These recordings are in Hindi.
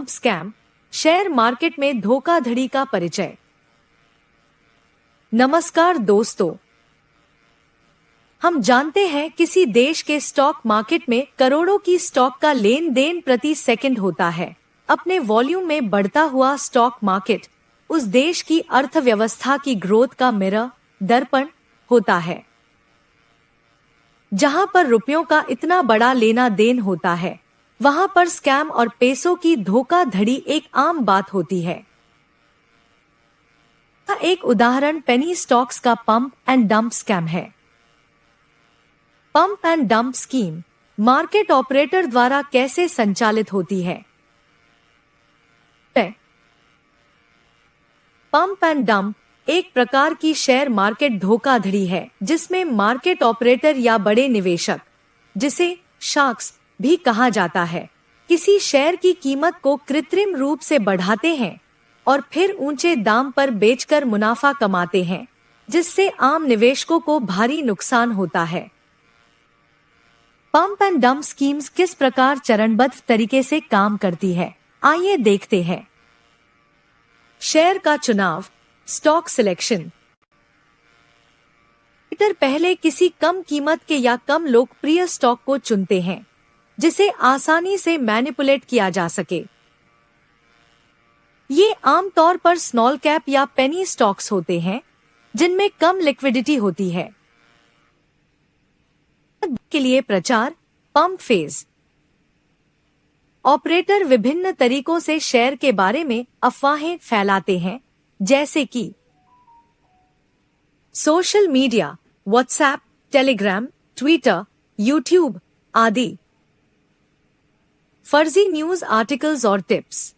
डंप स्कैम, शेयर मार्केट में धोखाधड़ी का परिचय। नमस्कार दोस्तों, हम जानते हैं किसी देश के स्टॉक मार्केट में करोड़ों की स्टॉक का लेन देन प्रति सेकंड होता है। अपने वॉल्यूम में बढ़ता हुआ स्टॉक मार्केट उस देश की अर्थव्यवस्था की ग्रोथ का मिरर, दर्पण होता है। जहां पर रुपयों का इतना बड़ा लेना देन होता है, वहां पर स्कैम और पैसों की धोखाधड़ी एक आम बात होती है। एक उदाहरण पेनी स्टॉक्स का पंप एंड डंप स्कैम है। Pump and dump scheme market operator द्वारा कैसे संचालित होती है? पंप एंड डंप एक प्रकार की शेयर मार्केट धोखाधड़ी है, जिसमें मार्केट ऑपरेटर या बड़े निवेशक, जिसे शार्क्स भी कहा जाता है, किसी शेयर की कीमत को कृत्रिम रूप से बढ़ाते हैं और फिर ऊंचे दाम पर बेचकर मुनाफा कमाते हैं, जिससे आम निवेशकों को भारी नुकसान होता है। पंप एंड डंप स्कीम्स किस प्रकार चरणबद्ध तरीके से काम करती है, आइए देखते हैं। शेयर का चुनाव, स्टॉक सिलेक्शन। पहले किसी कम कीमत के या कम लोकप्रिय स्टॉक को चुनते हैं, जिसे आसानी से मैनिपुलेट किया जा सके। ये आमतौर पर स्मॉल कैप या पेनी स्टॉक्स होते हैं, जिनमें कम लिक्विडिटी होती है। के लिए प्रचार, पंप फेज। ऑपरेटर विभिन्न तरीकों से शेयर के बारे में अफवाहें फैलाते हैं, जैसे कि social media, WhatsApp, Telegram, Twitter, YouTube आदि। फर्जी न्यूज आर्टिकल्स और टिप्स,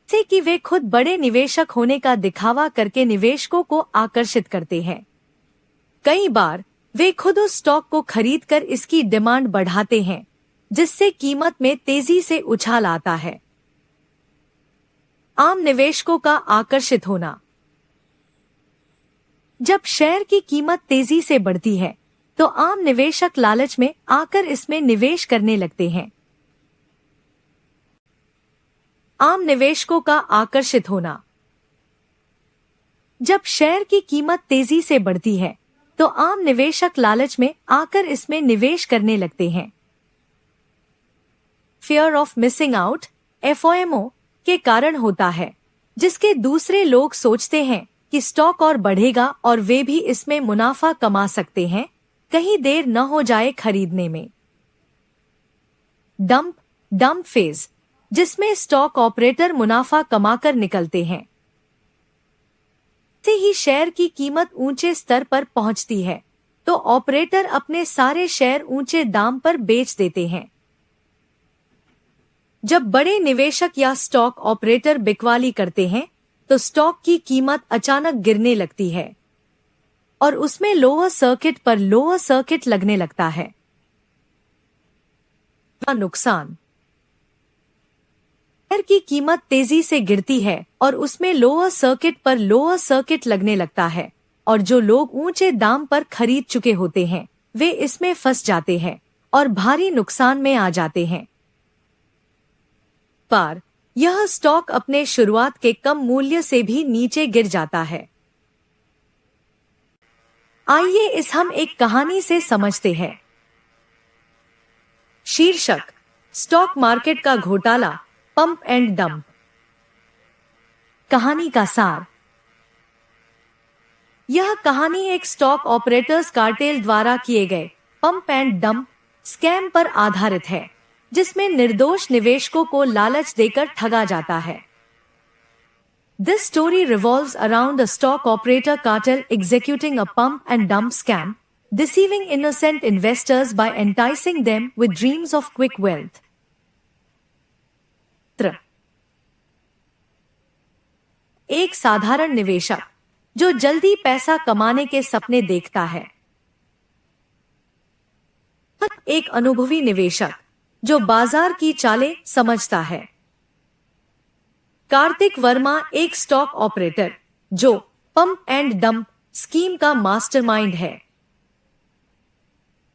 जैसे कि वे खुद बड़े निवेशक होने का दिखावा करके निवेशकों को आकर्षित करते हैं। कई बार वे खुद उस स्टॉक को खरीदकर इसकी डिमांड बढ़ाते हैं, जिससे कीमत में तेजी से उछाल आता है। आम निवेशकों का आकर्षित होना। जब शेयर की कीमत तेजी से बढ़ती है, तो आम निवेशक लालच में आकर इसमें निवेश करने लगते हैं। आम निवेशकों का आकर्षित होना। जब शेयर की कीमत तेजी से बढ़ती है, तो आम निवेशक लालच में आकर इसमें निवेश करने लगते हैं। Fear of missing out, FOMO के कारण होता है, जिसके दूसरे लोग सोचते हैं कि स्टॉक और बढ़ेगा और वे भी इसमें मुनाफा कमा सकते हैं, कहीं देर न हो जाए खरीदने में। डंप फेज, जिसमें स्टॉक ऑपरेटर मुनाफा कमाकर निकलते हैं। से ही शेयर की कीमत ऊंचे स्तर पर पहुंचती है, तो ऑपरेटर अपने सारे शेयर ऊंचे दाम पर बेच देते हैं। जब बड़े निवेशक या स्टॉक ऑपरेटर बिकवाली करते हैं, तो स्टॉक की कीमत अचानक गिरने लगती है और उसमें लोअर सर्किट लगने लगता है। नुकसान। शेयर की कीमत तेजी से गिरती है और उसमें लोअर सर्किट लगने लगता है, और जो लोग ऊंचे दाम पर खरीद चुके होते हैं, वे इसमें फंस जाते हैं और भारी नुकसान में आ जाते हैं। पर यह स्टॉक अपने शुरुआत के कम मूल्य से भी नीचे गिर जाता है। आइए हम एक कहानी से समझते हैं। शीर्षक, स्टॉक मार्केट का घोटाला, पंप एंड डंप। कहानी का सार। यह कहानी एक स्टॉक ऑपरेटर्स कार्टेल द्वारा किए गए पंप एंड डंप स्कैम पर आधारित है, जिसमें निर्दोष निवेशकों को लालच देकर ठगा जाता है। This story revolves around a stock operator cartel executing a pump and dump scam, deceiving innocent investors by enticing them with dreams of quick wealth. एक साधारण निवेशक जो जल्दी पैसा कमाने के सपने देखता है। एक अनुभवी निवेशक जो बाजार की चालें समझता है। कार्तिक वर्मा एक स्टॉक ऑपरेटर जो पंप एंड डंप स्कीम का मास्टरमाइंड है।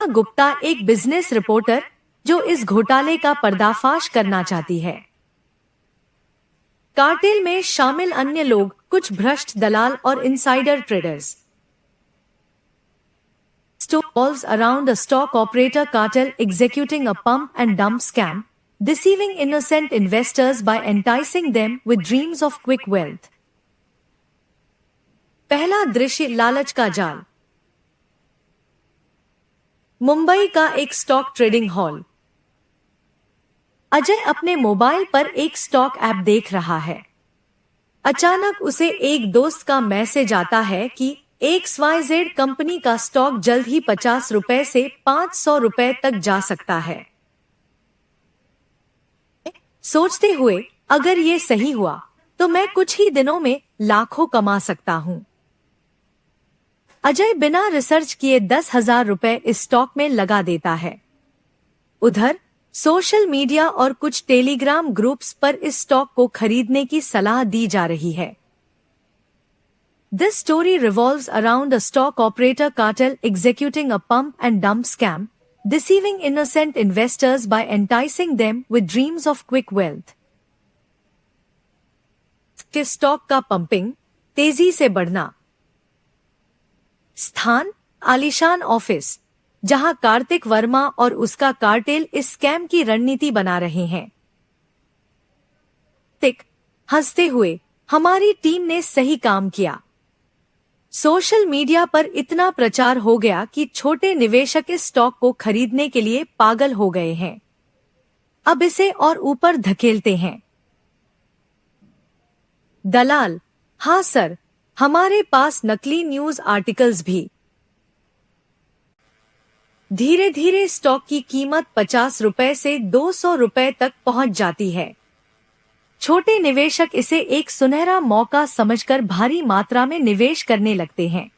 गुप्ता एक बिजनेस रिपोर्टर जो इस घोटाले का पर्दाफाश करना चाहती है। कार्टेल में शामिल अन्य लोग, कुछ भ्रष्ट दलाल और insider traders. Story revolves around a stock operator cartel executing a pump and dump scam, deceiving innocent investors by enticing them with dreams of quick wealth. पहला दृश्य, लालच का जाल। मुंबई का एक स्टॉक ट्रेडिंग हॉल। अजय अपने मोबाइल पर एक स्टॉक ऐप देख रहा है। अचानक उसे एक दोस्त का मैसेज आता है कि XYZ कंपनी का स्टॉक जल्द ही 50 रुपए से 500 रुपए तक जा सकता है। सोचते हुए, अगर ये सही हुआ तो मैं कुछ ही दिनों में लाखों कमा सकता हूँ। अजय बिना रिसर्च किए 10,000 रुपए इस स्टॉक में लगा देता है। उधर सोशल मीडिया और कुछ टेलीग्राम ग्रुप्स पर इस स्टॉक को खरीदने की सलाह दी जा रही है। This story revolves around a stock operator cartel executing a pump and dump scam, deceiving innocent investors by enticing them with dreams of quick wealth. Stock का पंपिंग, तेजी से बढ़ना। स्थान, आलीशान ऑफिस, जहां कार्तिक वर्मा और उसका कार्टेल इस स्कैम की रणनीति बना रहे हैं। हंसते हुए, हमारी टीम ने सही काम किया। सोशल मीडिया पर इतना प्रचार हो गया कि छोटे निवेशक इस स्टॉक को खरीदने के लिए पागल हो गए हैं। अब इसे और ऊपर धकेलते हैं। दलाल, हाँ सर, हमारे पास नकली न्यूज आर्टिकल्स भी। धीरे धीरे स्टॉक की कीमत 50 रुपए से 200 रुपए तक पहुंच जाती है। छोटे निवेशक इसे एक सुनहरा मौका समझकर भारी मात्रा में निवेश करने लगते हैं।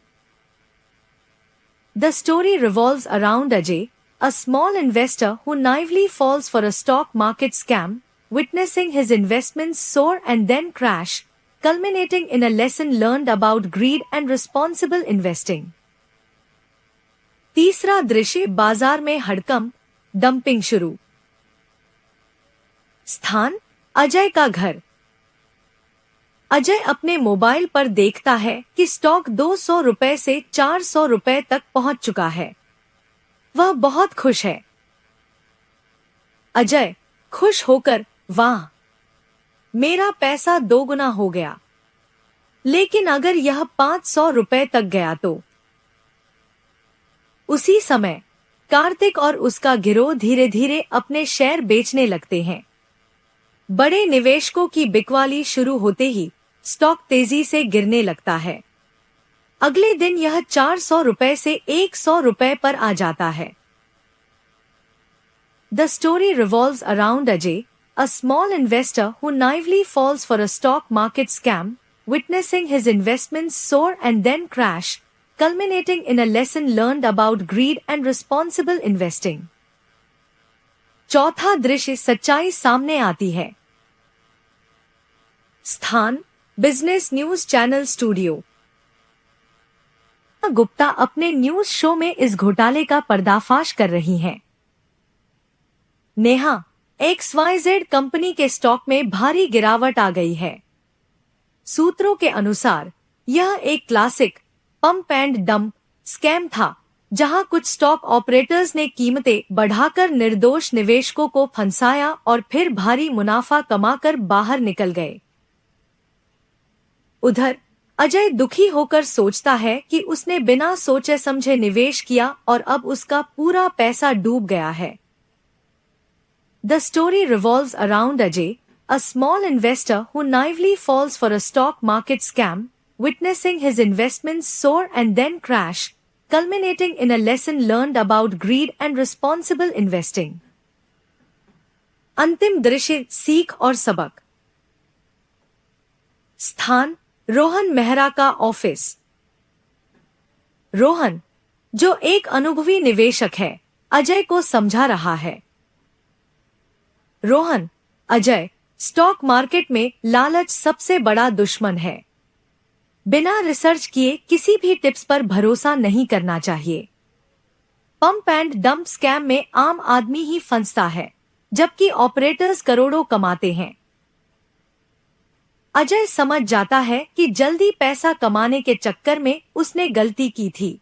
The story revolves around Ajay, a small investor who naively falls for a stock market scam, witnessing his investments soar and then crash, culminating in a lesson learned about greed and responsible investing. तीसरा दृश्य, बाजार में हड़कंप, डंपिंग शुरू। स्थान, अजय का घर। अजय अपने मोबाइल पर देखता है कि स्टॉक 200 रुपए से 400 रुपए तक पहुंच चुका है। वह बहुत खुश है। अजय खुश होकर, वाह, मेरा पैसा दोगुना हो गया। लेकिन अगर यह 500 रुपए तक गया तो? उसी समय कार्तिक और उसका गिरोह धीरे धीरे अपने शेयर बेचने लगते हैं। बड़े निवेशकों की बिकवाली शुरू होते ही स्टॉक तेजी से गिरने लगता है। अगले दिन यह 400 रुपए से 100 रुपए पर आ जाता है। The story revolves around Ajay, a small investor who naively falls for a stock market scam, witnessing his investments soar and then crash, culminating in a lesson learned about greed and responsible investing. चौथा दृश्य, सच्चाई सामने आती है। स्थान, business news channel studio. Gupta अपने न्यूज शो में इस घोटाले का पर्दाफाश कर रही हैं। नेहा, XYZ कंपनी के स्टॉक में भारी गिरावट आ गई है। सूत्रों के अनुसार यह एक classic pump and dump scam था, जहां कुछ स्टॉक ऑपरेटर्स ने कीमतें बढ़ाकर निर्दोष निवेशकों को फंसाया और फिर भारी मुनाफा कमाकर बाहर निकल गए। उधर अजय दुखी होकर सोचता है कि उसने बिना सोचे समझे निवेश किया और अब उसका पूरा पैसा डूब गया है। The story revolves around Ajay, a small investor who naively falls for a stock market scam, witnessing his investments soar and then crash, culminating in a lesson learned about greed and responsible investing. अंतिम दृश्य, सीख और सबक। स्थान, रोहन मेहरा का ऑफिस। रोहन, जो एक अनुभवी निवेशक है, अजय को समझा रहा है। रोहन, अजय, स्टॉक मार्केट में लालच सबसे बड़ा दुश्मन है। बिना रिसर्च किए किसी भी टिप्स पर भरोसा नहीं करना चाहिए। पंप एंड डंप स्कैम में आम आदमी ही फंसता है, जबकि ऑपरेटर्स करोड़ों कमाते हैं। अजय समझ जाता है कि जल्दी पैसा कमाने के चक्कर में उसने गलती की थी।